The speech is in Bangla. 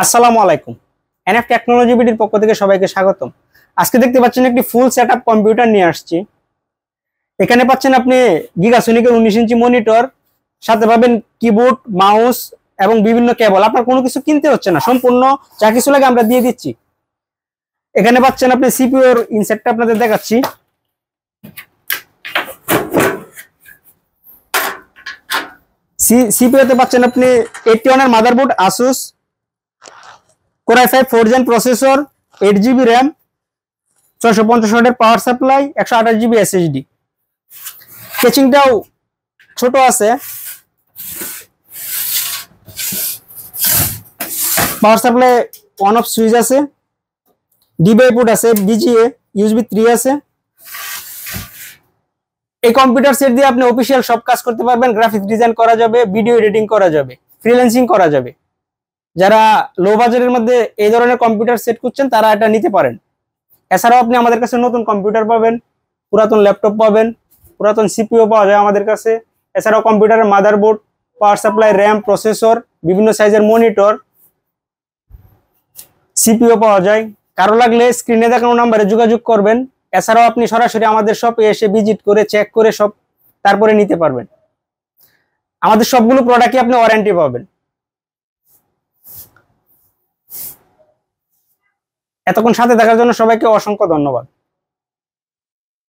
আসসালামু আলাইকুম। এনএফ টেকনোলজি বিডির পক্ষ থেকে সবাইকে স্বাগতম। আজকে দেখতে পাচ্ছেন একটি ফুল সেটআপ কম্পিউটার নিয়ে আসছি। এখানে পাচ্ছেন আপনি গিগাসোনিকের 19 ইঞ্চি মনিটর, সাথে পাবেন কিবোর্ড, মাউস এবং বিভিন্ন কেবল। আপনার কোনো কিছু কিনতে হচ্ছে না, সম্পূর্ণ যা কিছু লাগে আমরা দিয়ে দিচ্ছি। এখানে পাচ্ছেন আপনি সিপিইউ এর ইনসার্টটা আপনাদের দেখাচ্ছি। সিপিইউ তে পাচ্ছেন আপনি 81 এর motherboard Asus, Core i5 4th gen processor, 8GB RAM, 650 ওয়াটের পাওয়ার সাপ্লাই, 128GB SSD। কেচিংটাও ছোট আছে। Power supply on off switch আছে, ডিবিআই পোর্ট আছে, বিজিএ, ইউএসবি 3 আছে। এই কম্পিউটার সেট দিয়ে আপনি অফিসিয়াল সব কাজ করতে পারবেন। গ্রাফিক্স ডিজাইন করা যাবে, ভিডিও এডিটিং করা যাবে, ফ্রিল্যান্সিং করা যাবে। যারা লো বাজেটের মধ্যে এই ধরনের কম্পিউটার সেট করছেন তারা এটা নিতে পারেন। এছাড়াও আপনি আমাদের কাছে নতুন কম্পিউটার পাবেন, পুরাতন ল্যাপটপ পাবেন, পুরাতন সিপিইউ পাওয়া যায় আমাদের কাছে। এছাড়াও কম্পিউটারের motherboard, power supply, RAM, processor, বিভিন্ন সাইজের মনিটর, সিপিইউ পাওয়া যায়। কারো লাগলে স্ক্রিনে দেখানো নাম্বারে যোগাযোগ করবেন। এছাড়াও আপনি সরাসরি আমাদের শপে এসে ভিজিট করে চেক করে সব তারপরে নিতে পারবেন। আমাদের সবগুলো প্রোডাক্টই আপনি ওয়ারেন্টি পাবেন। এতক্ষণ সাথে থাকার জন্য সবাইকে অসংখ্য ধন্যবাদ।